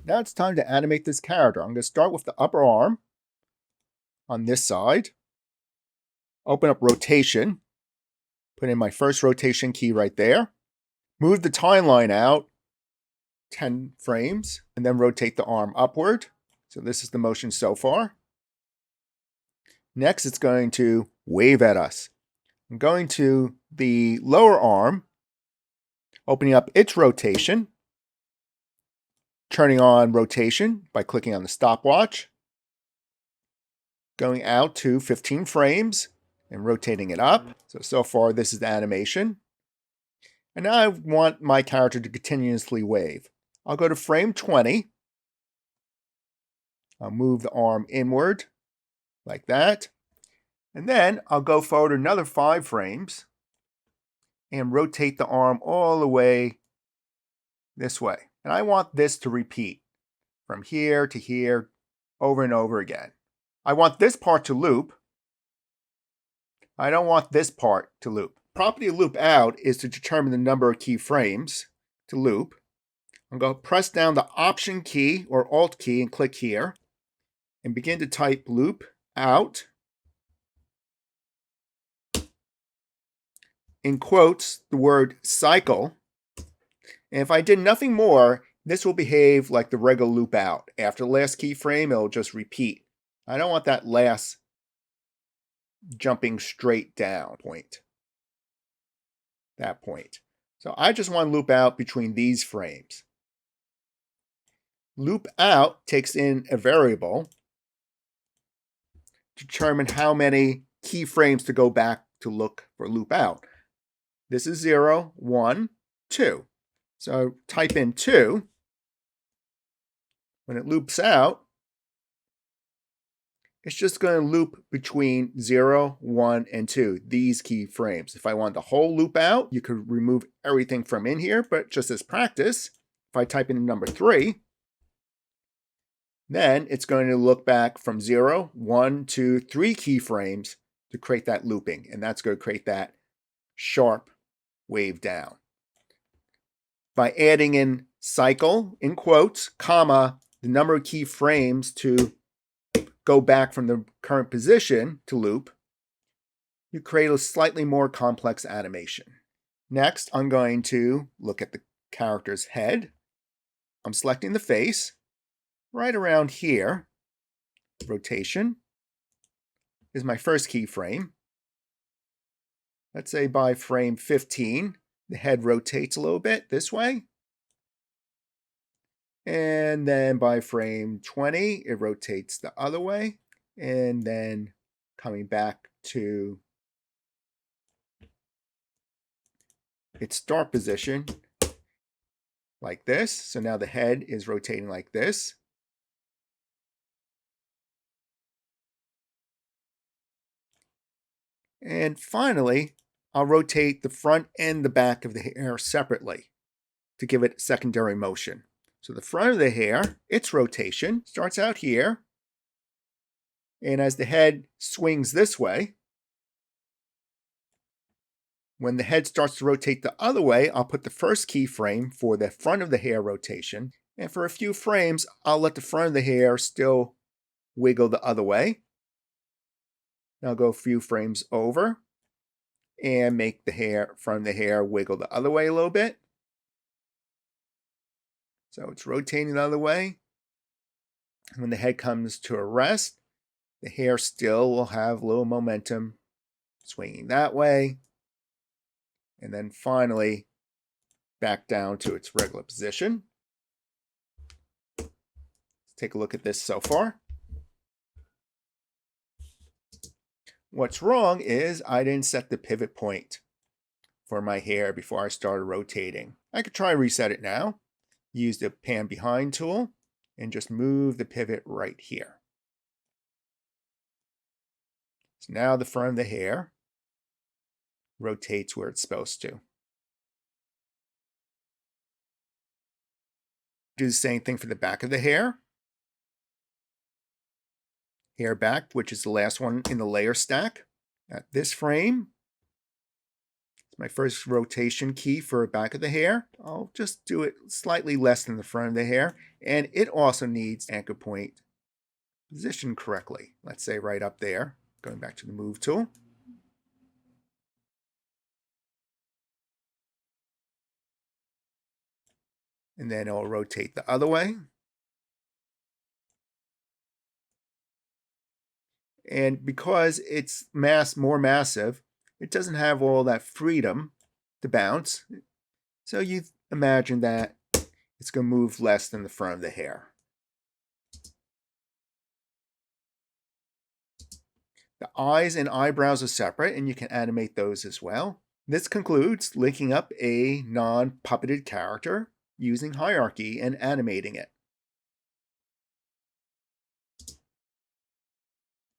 Now it's time to animate this character. I'm going to start with the upper arm on this side. Open up rotation. Put in my first rotation key right there. Move the timeline out 10 frames and then rotate the arm upward. So this is the motion so far. Next, it's going to wave at us. I'm going to the lower arm, opening up its rotation, turning on rotation by clicking on the stopwatch, going out to 15 frames and rotating it up. So far this is the animation. And now I want my character to continuously wave. I'll go to frame 20. I'll move the arm inward like that. And then I'll go forward another 5 frames and rotate the arm all the way this way. And I want this to repeat from here to here over and over again. I want this part to loop. I don't want this part to loop. The property of loop out is to determine the number of keyframes to loop. I'm going to press down the Option key or Alt key and click here and begin to type loop out. In quotes, the word cycle. And if I did nothing more, this will behave like the regular loop out. After the last keyframe, it'll just repeat. I don't want that last jumping straight down point. That point. So I just want to loop out between these frames. Loop out takes in a variable to determine how many keyframes to go back to look for loop out. This is 0, 1, 2. So type in 2. When it loops out, it's just going to loop between 0, 1, and 2, these keyframes. If I want the whole loop out, you could remove everything from in here, but just as practice, if I type in number 3, then it's going to look back from 0, 1, 2, 3 keyframes to create that looping, and that's going to create that sharp wave down. By adding in cycle, in quotes, comma, the number of keyframes to go back from the current position to loop, you create a slightly more complex animation. Next, I'm going to look at the character's head. I'm selecting the face. Right around here, rotation is my first keyframe. Let's say by frame 15, the head rotates a little bit this way. And then by frame 20, it rotates the other way. And then coming back to its start position like this. So now the head is rotating like this. And finally, I'll rotate the front and the back of the hair separately to give it secondary motion. So the front of the hair, its rotation starts out here. And as the head swings this way, when the head starts to rotate the other way, I'll put the first keyframe for the front of the hair rotation. And for a few frames, I'll let the front of the hair still wiggle the other way. I'll go a few frames over and make the hair from the hair wiggle the other way a little bit. So it's rotating the other way. When the head comes to a rest, the hair still will have a little momentum swinging that way. And then finally back down to its regular position. Let's take a look at this so far. What's wrong is I didn't set the pivot point for my hair before I started rotating. I could try reset it now. Use the pan behind tool and just move the pivot right here. So now the front of the hair rotates where it's supposed to. Do the same thing for the back of the hair. Hair back, which is the last one in the layer stack. At this frame, my first rotation key for the back of the hair. I'll just do it slightly less than the front of the hair. And it also needs anchor point positioned correctly. Let's say right up there. Going back to the move tool. And then I'll rotate the other way. And because it's more massive, it doesn't have all that freedom to bounce. So you imagine that it's going to move less than the front of the hair. The eyes and eyebrows are separate, and you can animate those as well. This concludes linking up a non-puppeted character using hierarchy and animating it.